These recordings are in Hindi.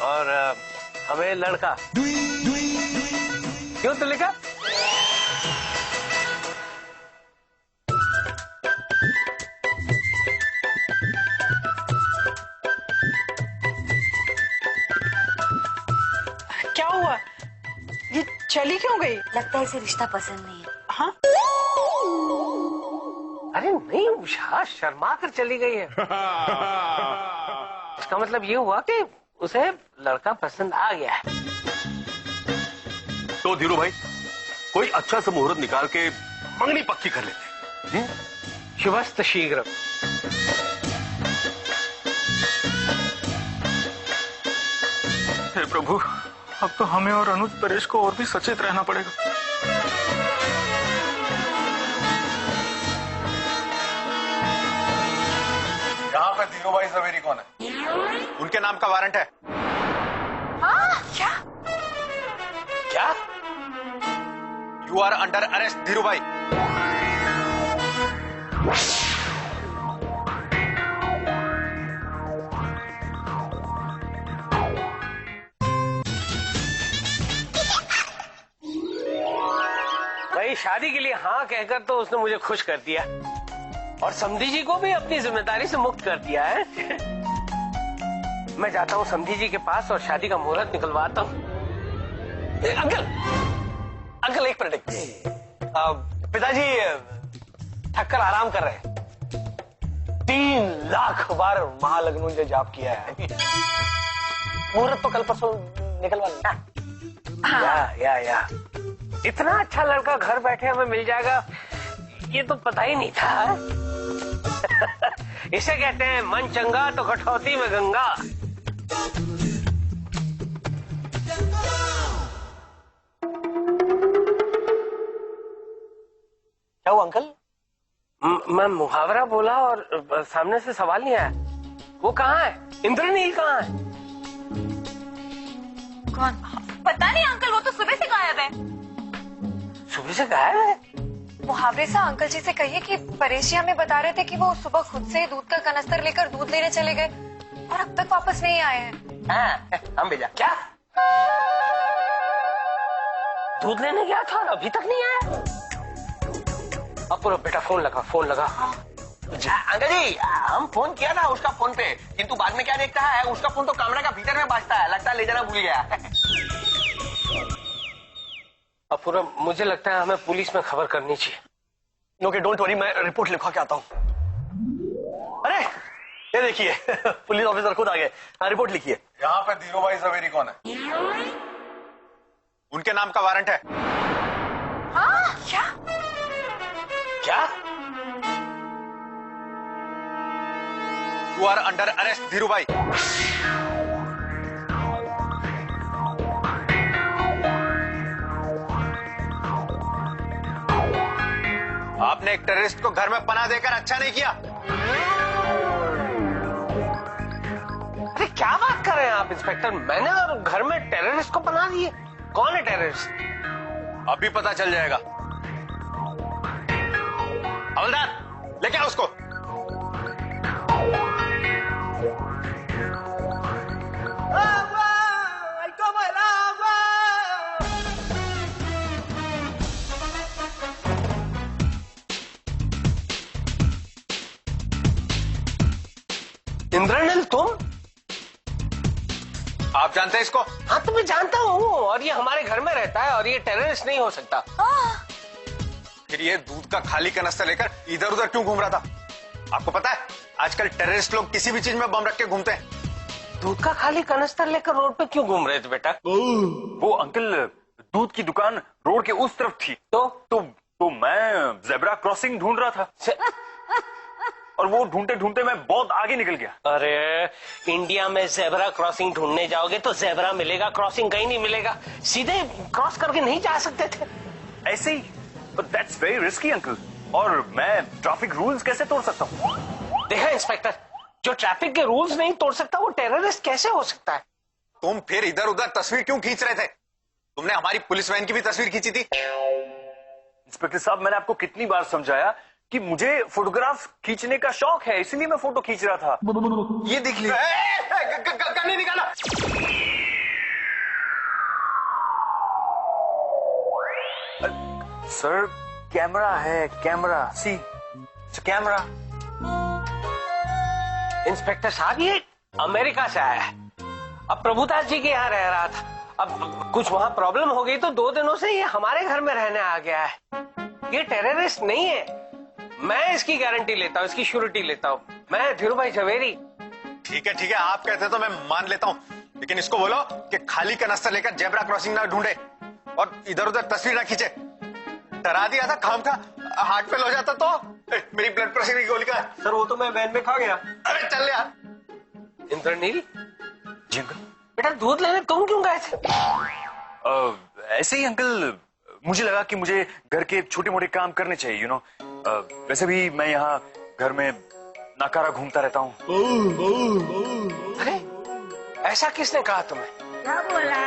और हमें लड़का। क्यों तुलिका? क्या हुआ? ये चली क्यों गई? लगता है इसे रिश्ता पसंद नहीं है। हाँ? अरे नहीं उषा, शर्मा कर चली गई है। इसका मतलब ये हुआ कि उसे लड़का पसंद आ गया है। तो धीरू भाई कोई अच्छा सा मुहूर्त निकाल के मंगनी पक्की कर लेते। शुभस्त शीघ्र। हे प्रभु, अब तो हमें और अनुज परेश को और भी सचेत रहना पड़ेगा। यहाँ पे धीरू भाई जवेरी कौन है? उनके नाम का वारंट है। क्या? क्या? You are under arrest Dhiru bhai. भाई शादी के लिए हाँ कहकर तो उसने मुझे खुश कर दिया और समधी जी को भी अपनी जिम्मेदारी से मुक्त कर दिया है। मैं जाता हूँ समधी जी के पास और शादी का मुहूर्त निकलवाता हूँ। अंकल, अंकल एक मिनट। पिताजी थक कर आराम कर रहे हैं। 3 लाख बार महालग्न ने जाप किया है। मुहूर्त तो कल परसों निकलवा लेना। या इतना अच्छा लड़का घर बैठे हमें मिल जाएगा, ये तो पता ही नहीं था। इसे कहते हैं मन चंगा तो कठौती में गंगा। क्या हुआ अंकल? मैं मुहावरा बोला और सामने से सवाल नहीं आया। वो कहाँ है? इंद्रनील कहाँ है? कौन? पता नहीं अंकल, वो तो सुबह से गायब है। सुबह से गायब है? मुहावरे से अंकल जी से कहिए कि परेश जी हमें बता रहे थे कि वो सुबह खुद से दूध का कनस्तर लेकर दूध लेने चले गए और अब तक वापस नहीं आए हैं। हम भेजा क्या? दूध लेने गया था और अभी तक नहीं आया? अब पूरा बेटा फोन लगा। अंकल जी, हम फोन किया था उसका फोन पे, किंतु बाद में क्या देखता है उसका फोन तो कमरे का भीतर में बाजता है, लगता है ले जाना भूल गया। अब पूरा मुझे लगता है हमें पुलिस में खबर करनी चाहिए। ओके डोंट वरी, मैं रिपोर्ट लिखवा के आता हूँ। अरे ये देखिए पुलिस ऑफिसर खुद आ गए। हाँ रिपोर्ट लिखिए। यहाँ पे धीरू भाई जवेरी कौन है? उनके नाम का वारंट है। क्या? You are under arrest Dhiru bhai. आपने एक टेररिस्ट को घर में पनाह देकर अच्छा नहीं किया। अरे क्या बात कर रहे हैं आप इंस्पेक्टर? मैंने और घर में टेररिस्ट को पनाह दी है? कौन है टेररिस्ट? अभी पता चल जाएगा। हवलदार लेके आओ उसको। इंद्रनील तुम? आप जानते हैं इसको? हाँ तो मैं जानता हूँ और ये हमारे घर में रहता है और ये टेररिस्ट नहीं हो सकता। फिर ये दूध का खाली कनस्तर लेकर इधर उधर क्यों घूम रहा था? आपको पता है आजकल टेररिस्ट लोग किसी भी चीज में बम रख के घूमते हैं। दूध का खाली कनस्तर लेकर रोड पे क्यों घूम रहे थे बेटा? वो अंकल, दूध की दुकान रोड के उस तरफ थी तो मैं जेब्रा क्रॉसिंग ढूंढ रहा था और वो ढूंढते ढूंढते मैं बहुत आगे निकल गया। अरे इंडिया में जेब्रा क्रॉसिंग ढूंढने जाओगे तो जेब्रा मिलेगा, क्रॉसिंग कहीं नहीं मिलेगा। सीधे क्रॉस करके नहीं जा सकते थे? ऐसे ही, but that's very risky uncle. और मैं ट्रैफिक रूल्स कैसे तोड़ सकता हूँ? देखा इंस्पेक्टर, जो ट्रैफिक के रूल्स नहीं तोड़ सकता वो टेररिस्ट कैसे हो सकता है? तुम फिर इधर उधर तस्वीर क्यों खींच रहे थे? तुमने हमारी पुलिस वैन की भी तस्वीर खींची थी। इंस्पेक्टर साहब, मैंने आपको कितनी बार समझाया कि मुझे फोटोग्राफ खींचने का शौक है, इसलिए मैं फोटो खींच रहा था। ये देख लीजिए। गन्नी निकाला। सर, कैमरा है, कैमरा। सी कैमरा। इंस्पेक्टर साहब, ये अमेरिका से आया है। अब प्रभुदास जी के यहाँ रह रहा था। अब कुछ वहाँ प्रॉब्लम हो गई तो 2 दिनों से ये हमारे घर में रहने आ गया है। ये टेररिस्ट नहीं है। मैं इसकी गारंटी लेता हूँ, इसकी श्योरिटी लेता हूँ। मैं धीरू भाई झवेरी। ठीक है, आप कहते तो मैं मान लेता हूँ, लेकिन इसको बोलो कि खाली कनस्तर लेकर जेब्रा क्रॉसिंग ना ढूंढे और इधर उधर तस्वीर ना खींचे। डरा दिया था, काम था, हार्ट फेल हो जाता तो। मेरी ब्लड प्रेशर की गोली का है। सर वो तो मैं वैन में खा गया। अरे चल यार। इंद्रनील, जी अंकल। बेटा दूध लेने तुम क्यों गए थे? ऐसे ही अंकल, मुझे लगा कि मुझे घर के छोटे मोटे काम करने चाहिए, यू नो। वैसे भी मैं यहाँ घर में नाकारा घूमता रहता हूँ। अरे ऐसा किसने कहा तुम्हें? क्या बोला?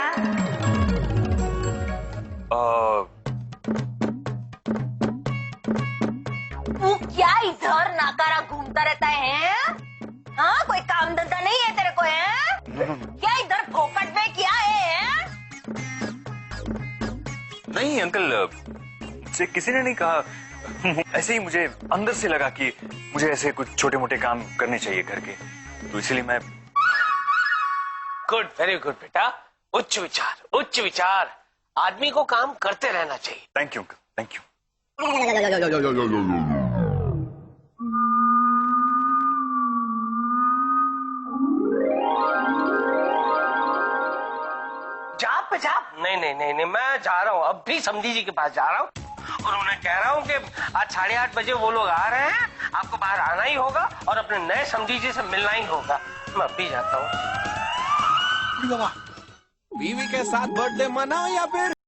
तू क्या इधर नाकारा घूमता रहता है? हाँ, कोई काम धंधा नहीं है तेरे को? है क्या इधर फोकट में क्या है? नहीं अंकल, मुझसे किसी ने नहीं कहा। ऐसे ही मुझे अंदर से लगा कि मुझे ऐसे कुछ छोटे मोटे काम करने चाहिए घर के, तो इसलिए मैं। गुड, वेरी गुड बेटा। उच्च विचार, उच्च विचार। आदमी को काम करते रहना चाहिए। Thank you uncle, thank you. जाप पे जाप। नहीं, मैं जा रहा हूँ, अब भी समधी जी के पास जा रहा हूँ और उन्हें कह रहा हूँ कि आज 8:30 बजे वो लोग आ रहे हैं, आपको बाहर आना ही होगा और अपने नए समधी जी से मिलना ही होगा। मैं अब भी जाता हूँ। बीवी के साथ बर्थडे मनाओ या फिर